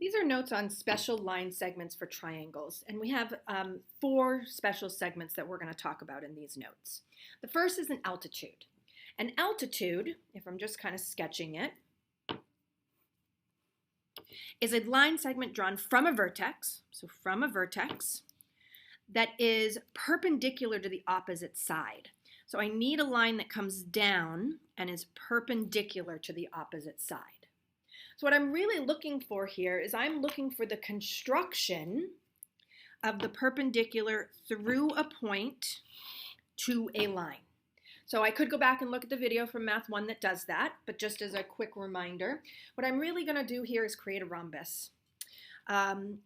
These are notes on special line segments for triangles, and we have 4 special segments that we're going to talk about in these notes. The first is an altitude. An altitude, if I'm just kind of sketching it, is a line segment drawn from a vertex, so from a vertex, that is perpendicular to the opposite side. So I need a line that comes down and is perpendicular to the opposite side. So what I'm really looking for here is I'm looking for the construction of the perpendicular through a point to a line. So I could go back and look at the video from Math 1 that does that, but just as a quick reminder, what I'm really going to do here is create a rhombus.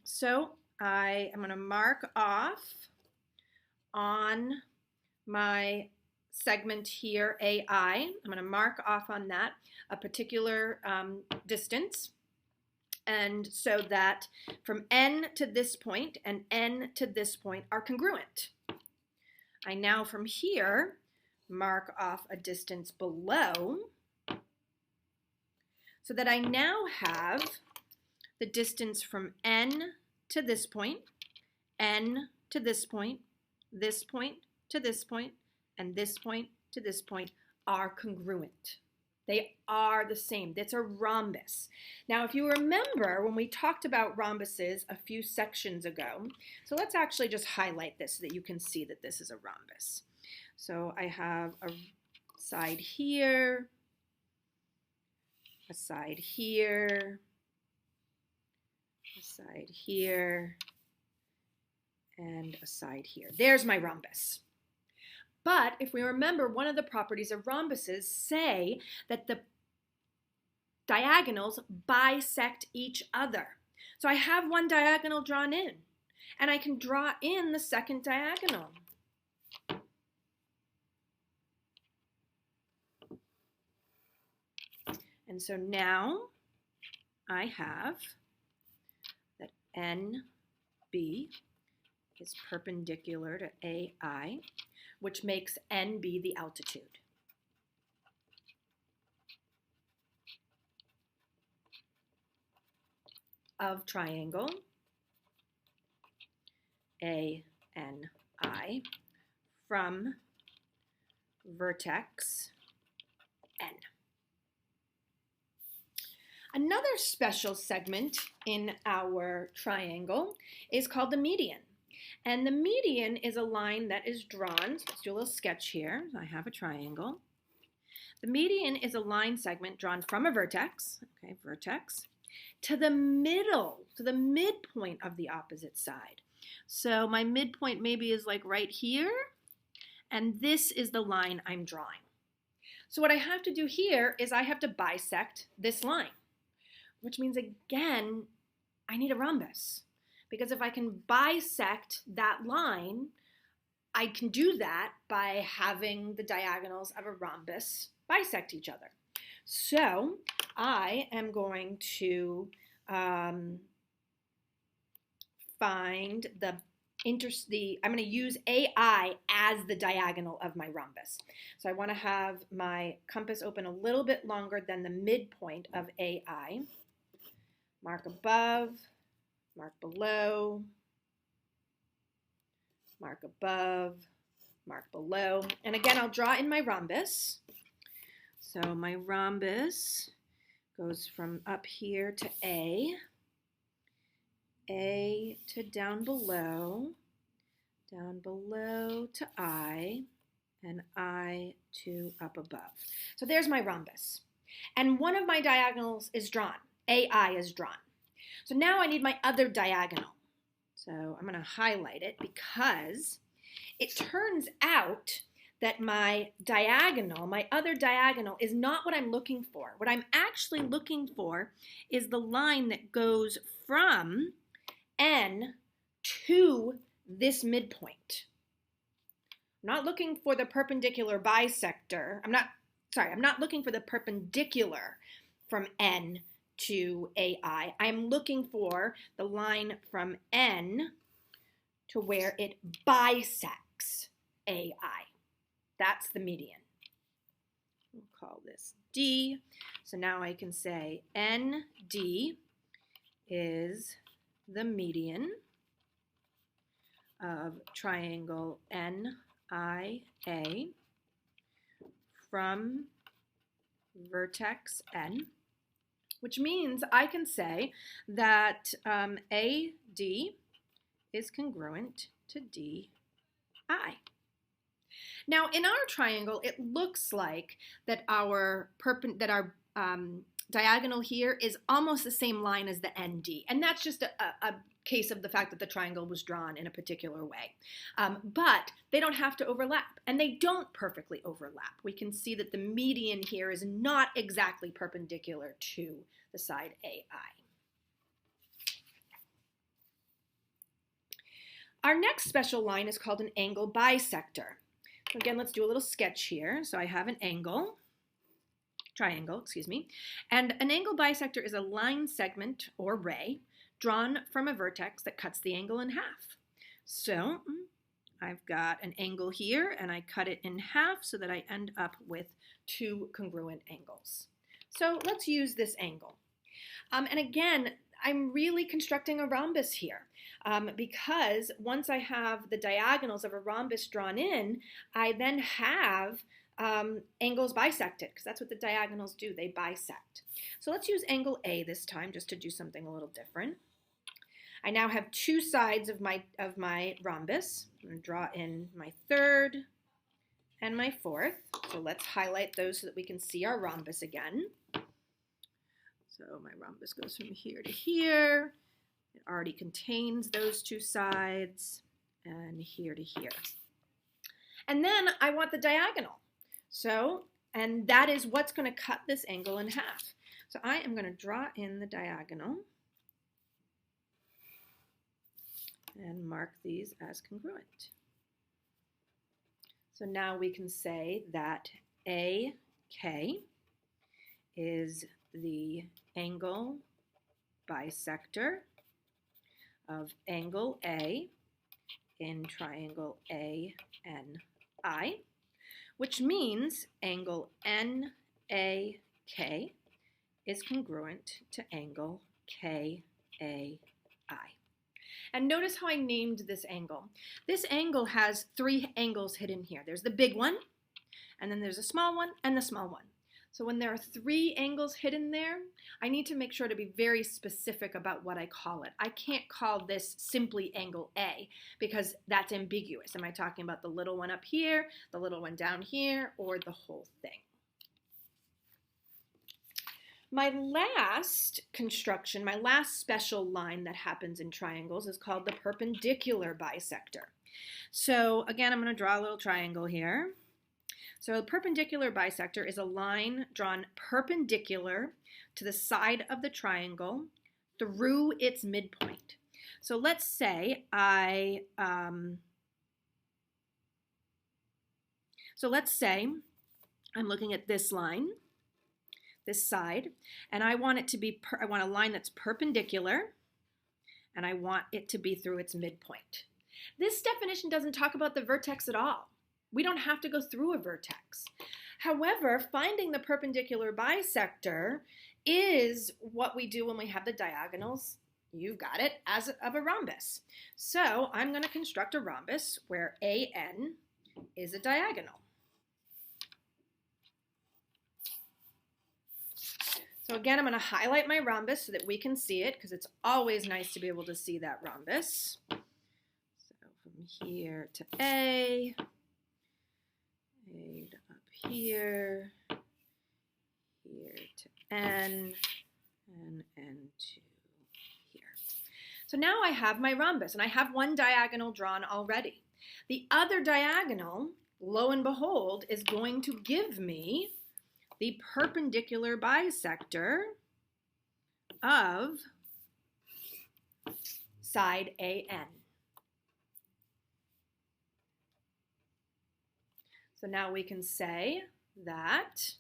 So I am going to mark off on my segment here, AI. I'm going to mark off on that a particular distance, and so that from N to this point and N to this point are congruent. I now from here mark off a distance below so that I now have the distance from N to this point, N to this point to this point, and this point to this point are congruent. They are the same. That's a rhombus. Now, if you remember when we talked about rhombuses a few sections ago, so let's actually just highlight this so that you can see that this is a rhombus. So I have a side here, a side here, a side here, and a side here. There's my rhombus. But if we remember, one of the properties of rhombuses say that the diagonals bisect each other. So I have one diagonal drawn in, and I can draw in the second diagonal. And so now I have that NB is perpendicular to AI, which makes NB the altitude. Of triangle ANI from vertex N. Another special segment in our triangle is called the median. And the median is a line that is drawn, so let's do a little sketch here. I have a triangle. The median is a line segment drawn from a vertex, okay, vertex, to the middle, to the midpoint of the opposite side. So my midpoint maybe is like right here, and this is the line I'm drawing. So what I have to do here is I have to bisect this line, which means, again, I need a rhombus. Because if I can bisect that line, I can do that by having the diagonals of a rhombus bisect each other. So I am going to find I'm going to use AI as the diagonal of my rhombus. So I want to have my compass open a little bit longer than the midpoint of AI. Mark above. Mark below, mark above, mark below. And again, I'll draw in my rhombus. So my rhombus goes from up here to A to down below to I, and I to up above. So there's my rhombus. And one of my diagonals is drawn. AI is drawn. So now I need my other diagonal. So I'm going to highlight it because it turns out that my diagonal, my other diagonal, is not what I'm looking for. What I'm actually looking for is the line that goes from N to this midpoint. I'm not looking for the perpendicular bisector. I'm not looking for the perpendicular from N to AI. I'm looking for the line from N to where it bisects AI. That's the median. We'll call this D. So now I can say ND is the median of triangle NIA from vertex N, which means I can say that AD is congruent to DI. Now, in our triangle, it looks like that our diagonal here is almost the same line as the ND, and that's just a case of the fact that the triangle was drawn in a particular way. But they don't have to overlap, and they don't perfectly overlap. We can see that the median here is not exactly perpendicular to the side AI. Our next special line is called an angle bisector. So again, let's do a little sketch here. So I have an triangle, and an angle bisector is a line segment or ray drawn from a vertex that cuts the angle in half. So I've got an angle here, and I cut it in half so that I end up with two congruent angles. So let's use this angle. And again, I'm really constructing a rhombus here because once I have the diagonals of a rhombus drawn in, I then have angles bisected, because that's what the diagonals do, they bisect. So let's use angle A this time just to do something a little different. I now have two sides of my rhombus. I'm going to draw in my third and my fourth. So let's highlight those so that we can see our rhombus again. So my rhombus goes from here to here. It already contains those two sides, and here to here. And then I want the diagonal. So, and that is what's going to cut this angle in half. So I am going to draw in the diagonal and mark these as congruent. So now we can say that AK is the angle bisector of angle A in triangle ANI, which means angle NAK is congruent to angle KAI. And notice how I named this angle. This angle has three angles hidden here. There's the big one, and then there's a small one, and the small one. So when there are three angles hidden there, I need to make sure to be very specific about what I call it. I can't call this simply angle A because that's ambiguous. Am I talking about the little one up here, the little one down here, or the whole thing? My last construction, my last special line that happens in triangles is called the perpendicular bisector. So again, I'm going to draw a little triangle here. So a perpendicular bisector is a line drawn perpendicular to the side of the triangle through its midpoint. So let's say I'm looking at this line, this side, and I want it to be, I want a line that's perpendicular, and I want it to be through its midpoint. This definition doesn't talk about the vertex at all. We don't have to go through a vertex. However, finding the perpendicular bisector is what we do when we have the diagonals, you've got it, as of a rhombus. So I'm going to construct a rhombus where AN is a diagonal. So again, I'm going to highlight my rhombus so that we can see it, because it's always nice to be able to see that rhombus. So from here to A up here, here to N, and N to here. So now I have my rhombus, and I have one diagonal drawn already. The other diagonal, lo and behold, is going to give me the perpendicular bisector of side AN. So now we can say that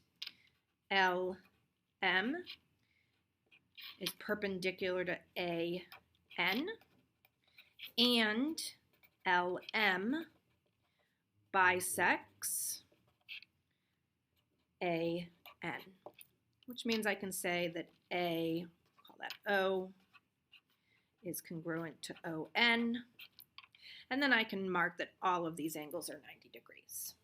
LM is perpendicular to AN, and LM bisects AN, which means I can say that A, call that O, is congruent to ON. And then I can mark that all of these angles are 90 degrees.